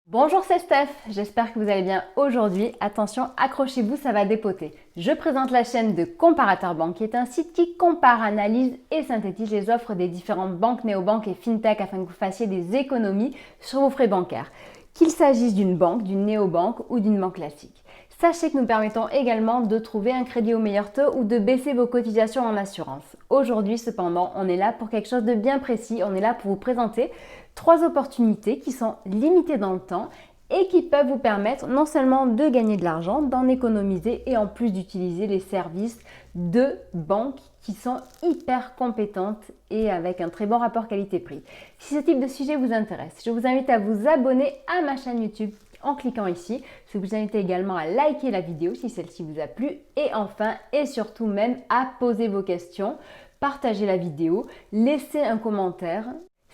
Bonjour, c'est Steph, j'espère que vous allez bien aujourd'hui. Attention, accrochez-vous, ça va dépoter. Je présente la chaîne de Comparateur Banque, qui est un site qui compare, analyse et synthétise les offres des différentes banques, néobanques et fintech afin que vous fassiez des économies sur vos frais bancaires. Qu'il s'agisse d'une banque, d'une néobanque ou d'une banque classique. Sachez que nous permettons également de trouver un crédit au meilleur taux ou de baisser vos cotisations en assurance. Aujourd'hui, cependant, on est là pour quelque chose de bien précis. On est là pour vous présenter 3 opportunités qui sont limitées dans le temps et qui peuvent vous permettre non seulement de gagner de l'argent, d'en économiser et en plus d'utiliser les services de banques qui sont hyper compétentes et avec un très bon rapport qualité-prix. Si ce type de sujet vous intéresse, je vous invite à vous abonner à ma chaîne YouTube en cliquant ici. Je vous invite également à liker la vidéo si celle-ci vous a plu et enfin et surtout même à poser vos questions, partager la vidéo, laisser un commentaire.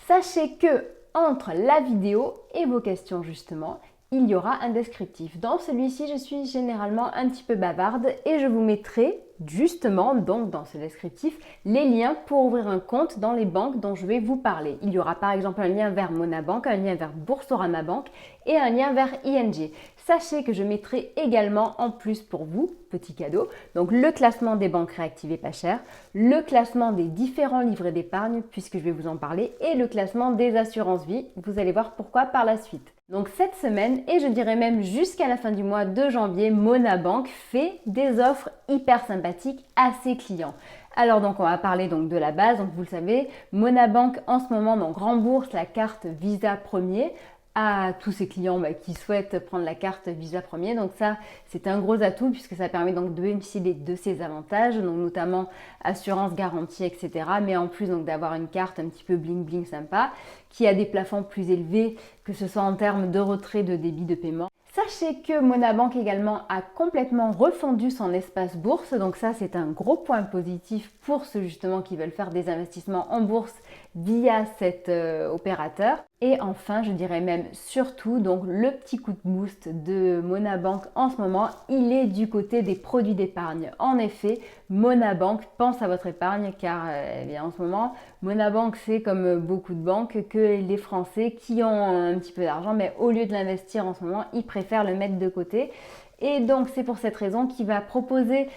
Sachez que entre la vidéo et vos questions justement, il y aura un descriptif. Dans celui-ci, je suis généralement un petit peu bavarde et je vous mettrai justement donc dans ce descriptif les liens pour ouvrir un compte dans les banques dont je vais vous parler. Il y aura par exemple un lien vers Monabank, un lien vers Boursorama Bank et un lien vers ING. Sachez que je mettrai également en plus pour vous, petit cadeau, donc le classement des banques réactivées pas chères, le classement des différents livrets d'épargne puisque je vais vous en parler et le classement des assurances vie. Vous allez voir pourquoi par la suite. Donc cette semaine, et je dirais même jusqu'à la fin du mois de janvier, Monabank fait des offres hyper sympathiques à ses clients. Alors donc on va parler donc de la base, donc vous le savez, Monabank en ce moment donc rembourse la carte Visa Premier à tous ses clients qui souhaitent prendre la carte Visa Premier. Donc ça, c'est un gros atout puisque ça permet donc de bénéficier de ces avantages, donc notamment assurance, garantie, etc. Mais en plus donc d'avoir une carte un petit peu bling bling sympa qui a des plafonds plus élevés, que ce soit en termes de retrait de débit de paiement. Sachez que Monabank également a complètement refondu son espace bourse, donc ça c'est un gros point positif pour ceux justement qui veulent faire des investissements en bourse via cet opérateur. Et enfin, je dirais même surtout, donc le petit coup de boost de Monabank en ce moment, il est du côté des produits d'épargne. En effet, Monabank pense à votre épargne car eh bien, en ce moment, Monabank c'est comme beaucoup de banques que les Français qui ont un petit peu d'argent, mais au lieu de l'investir en ce moment, ils préfèrent le mettre de côté. Et donc c'est pour cette raison qu'il va proposer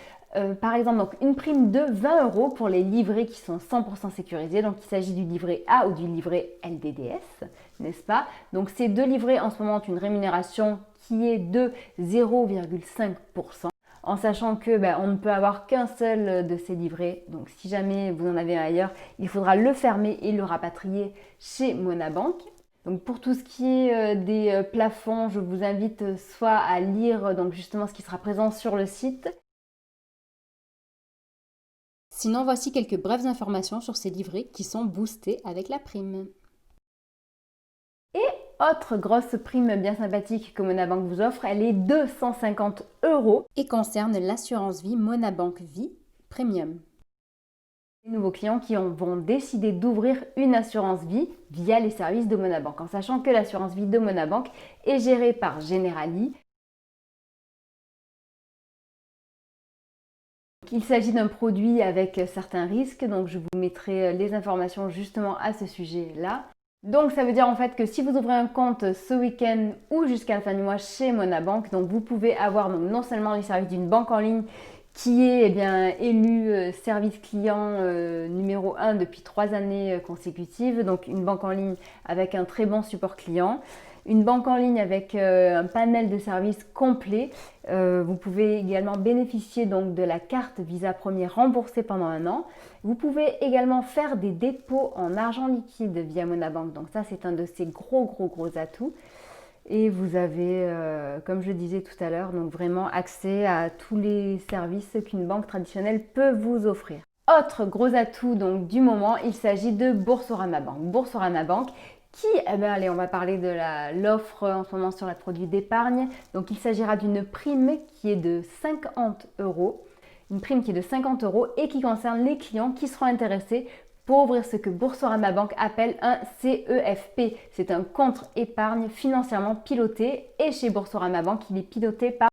par exemple donc une prime de 20 € pour les livrets qui sont 100% sécurisés. Donc il s'agit du livret A ou du livret LDDS, n'est-ce pas? Donc ces deux livrets en ce moment ont une rémunération qui est de 0,5%. En sachant que on ne peut avoir qu'un seul de ces livrets. Donc si jamais vous en avez un ailleurs, il faudra le fermer et le rapatrier chez Monabank. Donc pour tout ce qui est des plafonds, je vous invite soit à lire donc justement ce qui sera présent sur le site. Sinon, voici quelques brèves informations sur ces livrets qui sont boostés avec la prime. Et autre grosse prime bien sympathique que Monabank vous offre, elle est 250 € et concerne l'assurance vie Monabank Vie Premium. Les nouveaux clients qui vont décider d'ouvrir une assurance vie via les services de Monabank, en sachant que l'assurance vie de Monabank est gérée par Generali. Il s'agit d'un produit avec certains risques, donc je vous mettrai les informations justement à ce sujet-là. Donc ça veut dire en fait que si vous ouvrez un compte ce week-end ou jusqu'à la fin du mois chez Monabank, donc vous pouvez avoir donc non seulement les services d'une banque en ligne qui est élu service client numéro 1 depuis 3 années consécutives, donc une banque en ligne avec un très bon support client. Une banque en ligne avec un panel de services complet. Vous pouvez également bénéficier donc de la carte Visa Premier remboursée pendant 1 an. Vous pouvez également faire des dépôts en argent liquide via Monabank. Donc ça, c'est un de ces gros atouts. Et vous avez, comme je disais tout à l'heure, donc vraiment accès à tous les services qu'une banque traditionnelle peut vous offrir. Autre gros atout donc du moment, il s'agit de Boursorama Bank. Boursorama Bank qui, allez, on va parler de l'offre en ce moment sur les produits d'épargne. Donc il s'agira d'une prime qui est de 50 €, une prime qui est de 50 € et qui concerne les clients qui seront intéressés pour ouvrir ce que Boursorama Bank appelle un CEFP. C'est un compte épargne financièrement piloté et chez Boursorama Bank, il est piloté par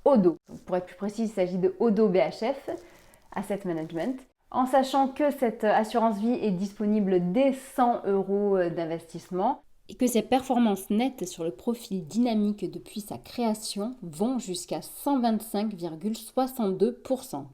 Odo. Donc, pour être plus précis, il s'agit de Odo BHF, Asset Management. En sachant que cette assurance vie est disponible dès 100 € d'investissement et que ses performances nettes sur le profil dynamique depuis sa création vont jusqu'à 125,62%.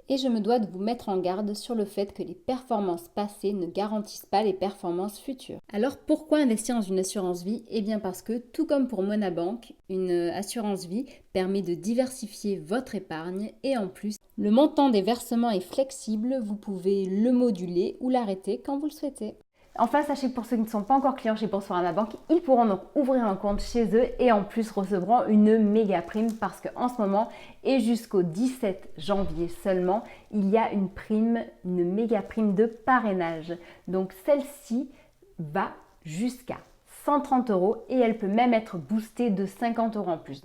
Et je me dois de vous mettre en garde sur le fait que les performances passées ne garantissent pas les performances futures. Alors pourquoi investir dans une assurance vie? Eh bien parce que, tout comme pour Monabank, une assurance vie permet de diversifier votre épargne et en plus, le montant des versements est flexible, vous pouvez le moduler ou l'arrêter quand vous le souhaitez. Enfin, sachez que pour ceux qui ne sont pas encore clients chez Boursorama Banque, ils pourront donc ouvrir un compte chez eux et en plus recevront une méga prime parce qu'en ce moment et jusqu'au 17 janvier seulement, il y a une prime, une méga prime de parrainage. Donc celle-ci va jusqu'à 130 € et elle peut même être boostée de 50 € en plus.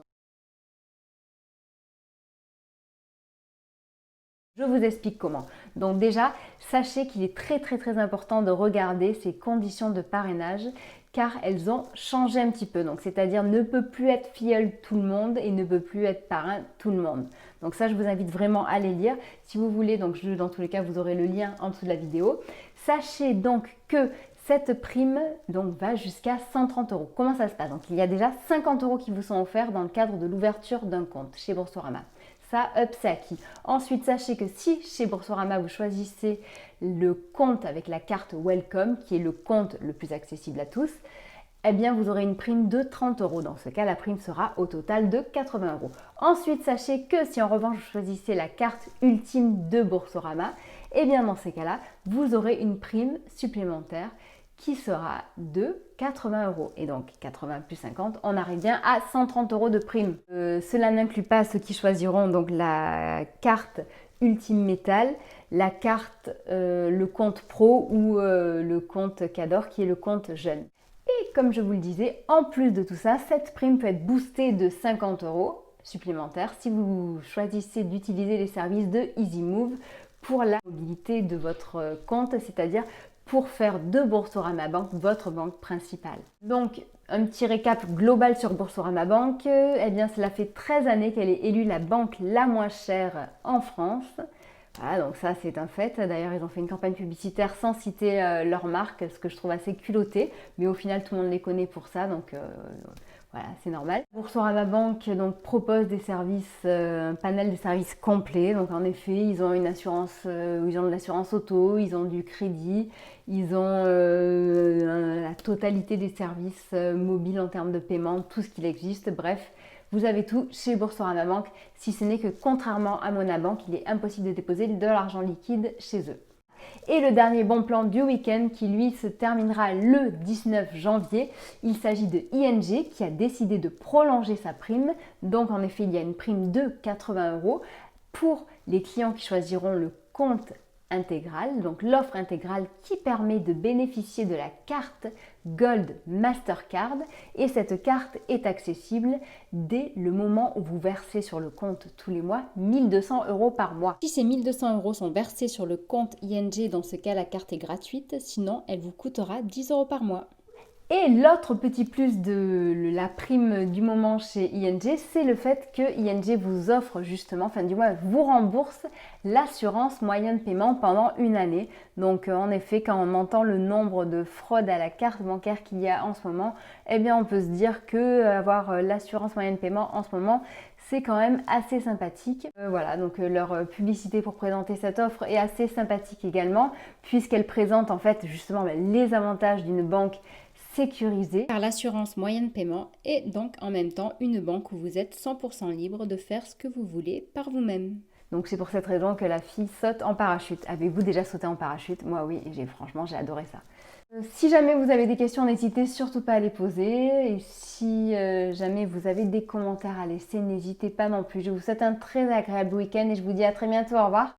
Je vous explique comment. Donc déjà, sachez qu'il est très important de regarder ces conditions de parrainage car elles ont changé un petit peu. Donc c'est-à-dire ne peut plus être filleul tout le monde et ne peut plus être parrain tout le monde. Donc ça, je vous invite vraiment à les lire. Si vous voulez, donc dans tous les cas, vous aurez le lien en dessous de la vidéo. Sachez donc que cette prime donc, va jusqu'à 130 €. Comment ça se passe? Donc il y a déjà 50 € qui vous sont offerts dans le cadre de l'ouverture d'un compte chez Boursorama. Ça, c'est acquis. Ensuite, sachez que si chez Boursorama, vous choisissez le compte avec la carte Welcome, qui est le compte le plus accessible à tous, eh bien, vous aurez une prime de 30 €. Dans ce cas, la prime sera au total de 80 €. Ensuite, sachez que si en revanche, vous choisissez la carte ultime de Boursorama, eh bien, dans ces cas-là, vous aurez une prime supplémentaire qui sera de 80 €. Et donc 80 plus 50, on arrive bien à 130 € de prime. Cela n'inclut pas ceux qui choisiront donc la carte Ultime Métal, la carte le compte pro ou le compte Cador qui est le compte jeune. Et comme je vous le disais, en plus de tout ça, cette prime peut être boostée de 50 € supplémentaires si vous choisissez d'utiliser les services de EasyMove pour la mobilité de votre compte, c'est-à-dire pour faire de Boursorama Banque votre banque principale. Donc, un petit récap global sur Boursorama Banque, eh bien cela fait 13 années qu'elle est élue la banque la moins chère en France. Voilà, donc ça c'est un fait. D'ailleurs, ils ont fait une campagne publicitaire sans citer leur marque, ce que je trouve assez culotté, mais au final tout le monde les connaît pour ça, donc voilà, c'est normal. Boursorama Banque donc, propose des services, un panel de services complets. Donc en effet, ils ont une assurance, ils ont de l'assurance auto, ils ont du crédit, ils ont la totalité des services mobiles en termes de paiement, tout ce qu'il existe. Bref, vous avez tout chez Boursorama Banque, si ce n'est que contrairement à Monabank, il est impossible de déposer de l'argent liquide chez eux. Et le dernier bon plan du week-end qui lui se terminera le 19 janvier, il s'agit de ING qui a décidé de prolonger sa prime. Donc en effet, il y a une prime de 80 € pour les clients qui choisiront le compte intégral, donc l'offre intégrale qui permet de bénéficier de la carte Gold Mastercard et cette carte est accessible dès le moment où vous versez sur le compte tous les mois 1200 € par mois. Si ces 1200 € sont versés sur le compte ING, dans ce cas la carte est gratuite, sinon elle vous coûtera 10 € par mois. Et l'autre petit plus de la prime du moment chez ING, c'est le fait que ING vous offre justement, enfin du moins vous rembourse l'assurance moyen de paiement pendant une année. Donc en effet, quand on entend le nombre de fraudes à la carte bancaire qu'il y a en ce moment, eh bien on peut se dire que avoir l'assurance moyen de paiement en ce moment, c'est quand même assez sympathique. Voilà, donc leur publicité pour présenter cette offre est assez sympathique également, puisqu'elle présente en fait justement les avantages d'une banque sécurisée par l'assurance moyen de paiement et donc en même temps une banque où vous êtes 100% libre de faire ce que vous voulez par vous-même. Donc c'est pour cette raison que la fille saute en parachute. Avez-vous déjà sauté en parachute? Moi oui, franchement j'ai adoré ça. Si jamais vous avez des questions, n'hésitez surtout pas à les poser. Et si jamais vous avez des commentaires à laisser, n'hésitez pas non plus. Je vous souhaite un très agréable week-end et je vous dis à très bientôt. Au revoir.